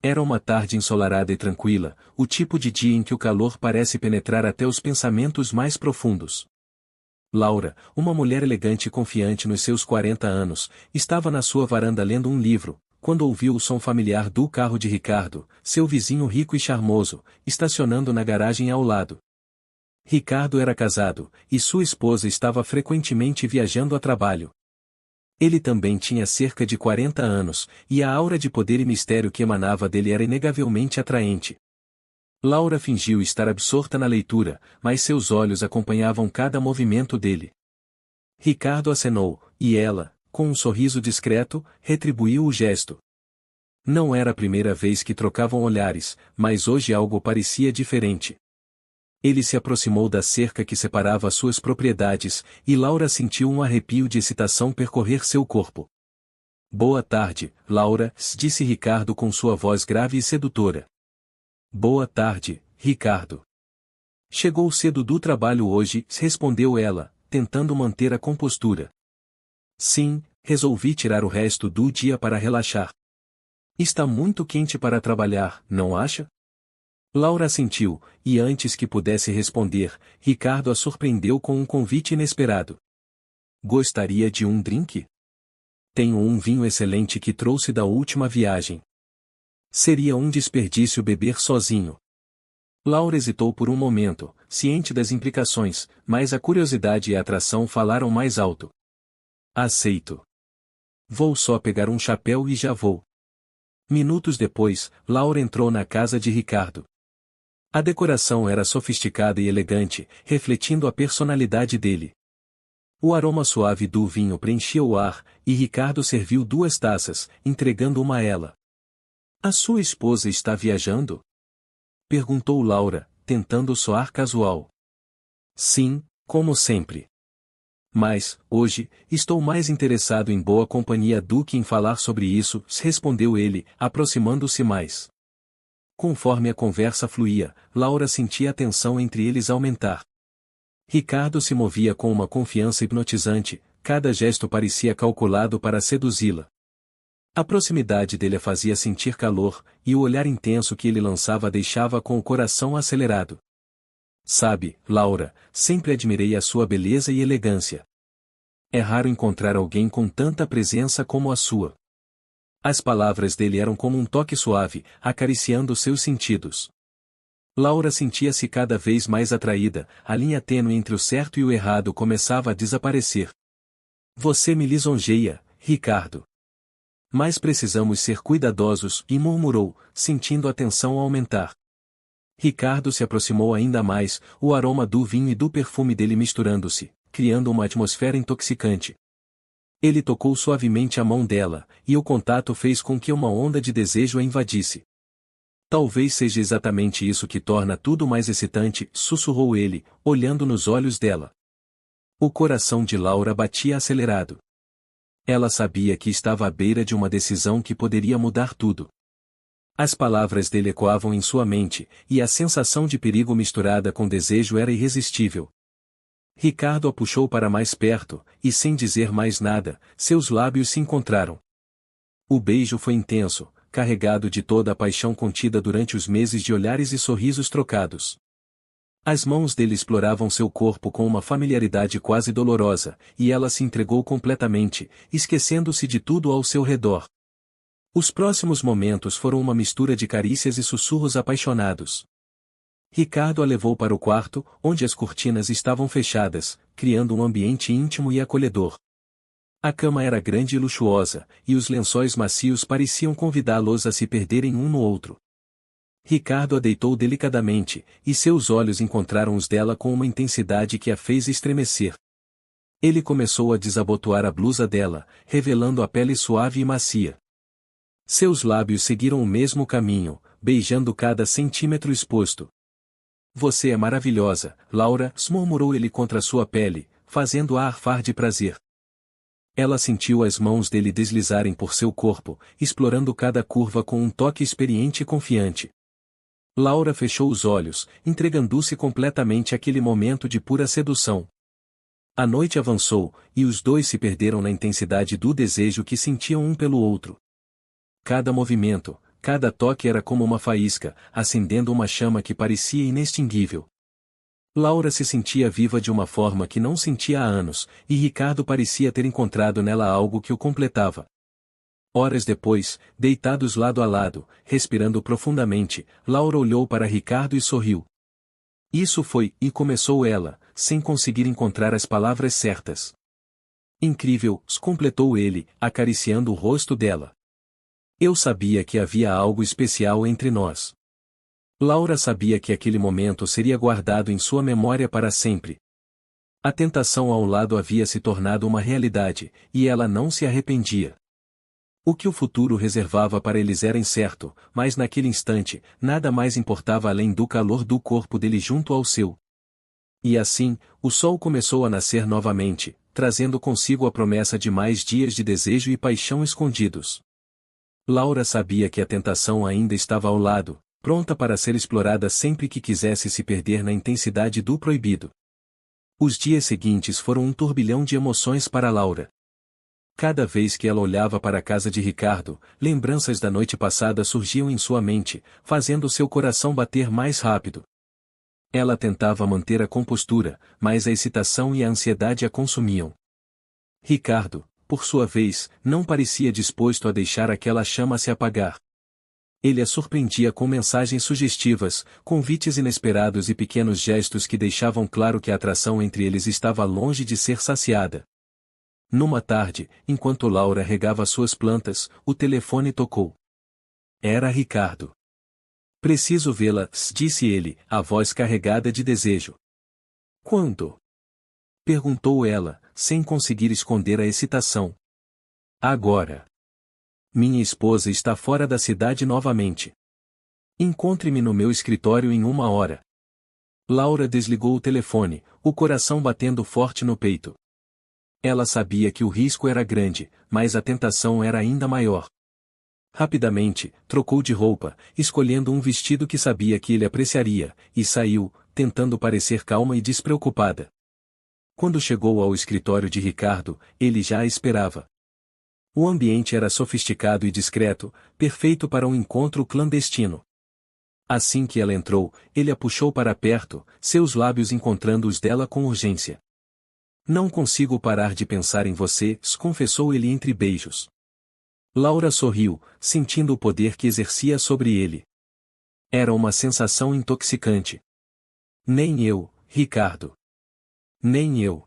Era uma tarde ensolarada e tranquila, o tipo de dia em que o calor parece penetrar até os pensamentos mais profundos. Laura, uma mulher elegante e confiante nos seus 40 anos, estava na sua varanda lendo um livro, quando ouviu o som familiar do carro de Ricardo, seu vizinho rico e charmoso, estacionando na garagem ao lado. Ricardo era casado, e sua esposa estava frequentemente viajando a trabalho. Ele também tinha cerca de 40 anos, e a aura de poder e mistério que emanava dele era inegavelmente atraente. Laura fingiu estar absorta na leitura, mas seus olhos acompanhavam cada movimento dele. Ricardo acenou, e ela, com um sorriso discreto, retribuiu o gesto. Não era a primeira vez que trocavam olhares, mas hoje algo parecia diferente. Ele se aproximou da cerca que separava suas propriedades, e Laura sentiu um arrepio de excitação percorrer seu corpo. Boa tarde, Laura, disse Ricardo com sua voz grave e sedutora. Boa tarde, Ricardo. Chegou cedo do trabalho hoje, respondeu ela, tentando manter a compostura. Sim, resolvi tirar o resto do dia para relaxar. Está muito quente para trabalhar, não acha? Laura assentiu, e antes que pudesse responder, Ricardo a surpreendeu com um convite inesperado. Gostaria de um drink? Tenho um vinho excelente que trouxe da última viagem. Seria um desperdício beber sozinho. Laura hesitou por um momento, ciente das implicações, mas a curiosidade e a atração falaram mais alto. Aceito. Vou só pegar um chapéu e já vou. Minutos depois, Laura entrou na casa de Ricardo. A decoração era sofisticada e elegante, refletindo a personalidade dele. O aroma suave do vinho preenchia o ar, e Ricardo serviu 2 taças, entregando uma a ela. A sua esposa está viajando? Perguntou Laura, tentando soar casual. Sim, como sempre. Mas, hoje, estou mais interessado em boa companhia do que em falar sobre isso, respondeu ele, aproximando-se mais. Conforme a conversa fluía, Laura sentia a tensão entre eles aumentar. Ricardo se movia com uma confiança hipnotizante, cada gesto parecia calculado para seduzi-la. A proximidade dele a fazia sentir calor, e o olhar intenso que ele lançava a deixava com o coração acelerado. Sabe, Laura, sempre admirei a sua beleza e elegância. É raro encontrar alguém com tanta presença como a sua. As palavras dele eram como um toque suave, acariciando seus sentidos. Laura sentia-se cada vez mais atraída, a linha tênue entre o certo e o errado começava a desaparecer. Você me lisonjeia, Ricardo. Mas precisamos ser cuidadosos, e murmurou, sentindo a tensão aumentar. Ricardo se aproximou ainda mais, o aroma do vinho e do perfume dele misturando-se, criando uma atmosfera intoxicante. Ele tocou suavemente a mão dela, e o contato fez com que uma onda de desejo a invadisse. Talvez seja exatamente isso que torna tudo mais excitante, sussurrou ele, olhando nos olhos dela. O coração de Laura batia acelerado. Ela sabia que estava à beira de uma decisão que poderia mudar tudo. As palavras dele ecoavam em sua mente, e a sensação de perigo misturada com desejo era irresistível. Ricardo a puxou para mais perto, e sem dizer mais nada, seus lábios se encontraram. O beijo foi intenso, carregado de toda a paixão contida durante os meses de olhares e sorrisos trocados. As mãos dele exploravam seu corpo com uma familiaridade quase dolorosa, e ela se entregou completamente, esquecendo-se de tudo ao seu redor. Os próximos momentos foram uma mistura de carícias e sussurros apaixonados. Ricardo a levou para o quarto, onde as cortinas estavam fechadas, criando um ambiente íntimo e acolhedor. A cama era grande e luxuosa, e os lençóis macios pareciam convidá-los a se perderem um no outro. Ricardo a deitou delicadamente, e seus olhos encontraram os dela com uma intensidade que a fez estremecer. Ele começou a desabotoar a blusa dela, revelando a pele suave e macia. Seus lábios seguiram o mesmo caminho, beijando cada centímetro exposto. Você é maravilhosa, Laura, murmurou ele contra sua pele, fazendo-a arfar de prazer. Ela sentiu as mãos dele deslizarem por seu corpo, explorando cada curva com um toque experiente e confiante. Laura fechou os olhos, entregando-se completamente àquele momento de pura sedução. A noite avançou, e os dois se perderam na intensidade do desejo que sentiam um pelo outro. Cada movimento, cada toque era como uma faísca, acendendo uma chama que parecia inextinguível. Laura se sentia viva de uma forma que não sentia há anos, e Ricardo parecia ter encontrado nela algo que o completava. Horas depois, deitados lado a lado, respirando profundamente, Laura olhou para Ricardo e sorriu. Isso foi, e começou ela, sem conseguir encontrar as palavras certas. Incrível, completou ele, acariciando o rosto dela. Eu sabia que havia algo especial entre nós. Laura sabia que aquele momento seria guardado em sua memória para sempre. A tentação ao lado havia se tornado uma realidade, e ela não se arrependia. O que o futuro reservava para eles era incerto, mas naquele instante, nada mais importava além do calor do corpo dele junto ao seu. E assim, o sol começou a nascer novamente, trazendo consigo a promessa de mais dias de desejo e paixão escondidos. Laura sabia que a tentação ainda estava ao lado, pronta para ser explorada sempre que quisesse se perder na intensidade do proibido. Os dias seguintes foram um turbilhão de emoções para Laura. Cada vez que ela olhava para a casa de Ricardo, lembranças da noite passada surgiam em sua mente, fazendo seu coração bater mais rápido. Ela tentava manter a compostura, mas a excitação e a ansiedade a consumiam. Ricardo, por sua vez, não parecia disposto a deixar aquela chama se apagar. Ele a surpreendia com mensagens sugestivas, convites inesperados e pequenos gestos que deixavam claro que a atração entre eles estava longe de ser saciada. Numa tarde, enquanto Laura regava suas plantas, o telefone tocou. Era Ricardo. Preciso vê-la, disse ele, a voz carregada de desejo. Quando? Perguntou ela, sem conseguir esconder a excitação. Agora. Minha esposa está fora da cidade novamente. Encontre-me no meu escritório em 1 hora. Laura desligou o telefone, o coração batendo forte no peito. Ela sabia que o risco era grande, mas a tentação era ainda maior. Rapidamente, trocou de roupa, escolhendo um vestido que sabia que ele apreciaria, e saiu, tentando parecer calma e despreocupada. Quando chegou ao escritório de Ricardo, ele já a esperava. O ambiente era sofisticado e discreto, perfeito para um encontro clandestino. Assim que ela entrou, ele a puxou para perto, seus lábios encontrando os dela com urgência. Não consigo parar de pensar em você, confessou ele entre beijos. Laura sorriu, sentindo o poder que exercia sobre ele. Era uma sensação intoxicante. Nem eu, Ricardo. Nem eu.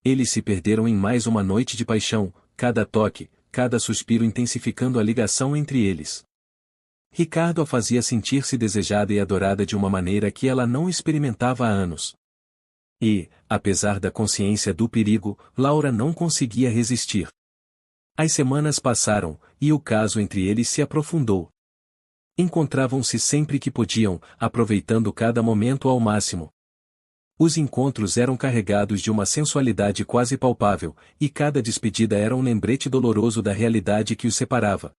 Eles se perderam em mais uma noite de paixão, cada toque, cada suspiro intensificando a ligação entre eles. Ricardo a fazia sentir-se desejada e adorada de uma maneira que ela não experimentava há anos. E, apesar da consciência do perigo, Laura não conseguia resistir. As semanas passaram, e o caso entre eles se aprofundou. Encontravam-se sempre que podiam, aproveitando cada momento ao máximo. Os encontros eram carregados de uma sensualidade quase palpável, e cada despedida era um lembrete doloroso da realidade que os separava.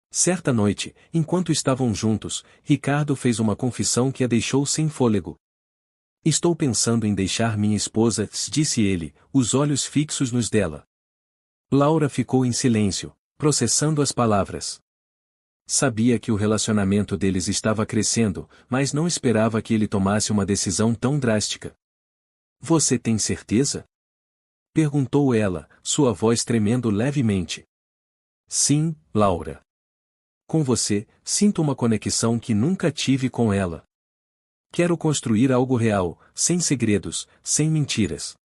Certa noite, enquanto estavam juntos, Ricardo fez uma confissão que a deixou sem fôlego. Estou pensando em deixar minha esposa, disse ele, os olhos fixos nos dela. Laura ficou em silêncio, processando as palavras. Sabia que o relacionamento deles estava crescendo, mas não esperava que ele tomasse uma decisão tão drástica. Você tem certeza? Perguntou ela, sua voz tremendo levemente. Sim, Laura. Com você, sinto uma conexão que nunca tive com ela. Quero construir algo real, sem segredos, sem mentiras.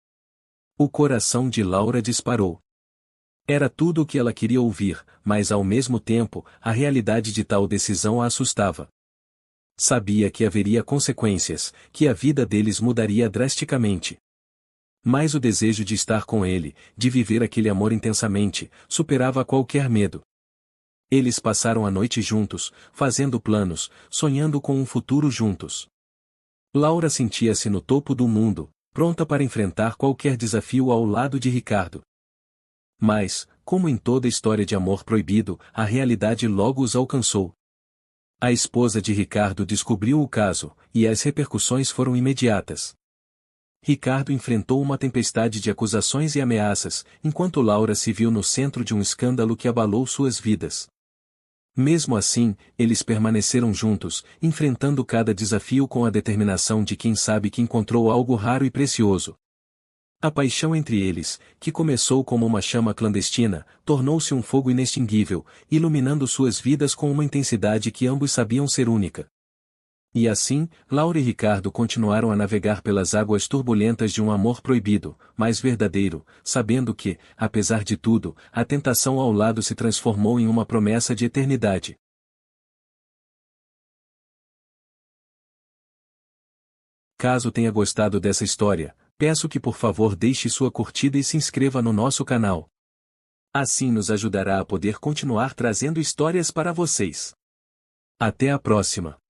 O coração de Laura disparou. Era tudo o que ela queria ouvir, mas ao mesmo tempo, a realidade de tal decisão a assustava. Sabia que haveria consequências, que a vida deles mudaria drasticamente. Mas o desejo de estar com ele, de viver aquele amor intensamente, superava qualquer medo. Eles passaram a noite juntos, fazendo planos, sonhando com um futuro juntos. Laura sentia-se no topo do mundo, pronta para enfrentar qualquer desafio ao lado de Ricardo. Mas, como em toda história de amor proibido, a realidade logo os alcançou. A esposa de Ricardo descobriu o caso, e as repercussões foram imediatas. Ricardo enfrentou uma tempestade de acusações e ameaças, enquanto Laura se viu no centro de um escândalo que abalou suas vidas. Mesmo assim, eles permaneceram juntos, enfrentando cada desafio com a determinação de quem sabe que encontrou algo raro e precioso. A paixão entre eles, que começou como uma chama clandestina, tornou-se um fogo inextinguível, iluminando suas vidas com uma intensidade que ambos sabiam ser única. E assim, Laura e Ricardo continuaram a navegar pelas águas turbulentas de um amor proibido, mas verdadeiro, sabendo que, apesar de tudo, a tentação ao lado se transformou em uma promessa de eternidade. Caso tenha gostado dessa história, peço que por favor deixe sua curtida e se inscreva no nosso canal. Assim nos ajudará a poder continuar trazendo histórias para vocês. Até a próxima!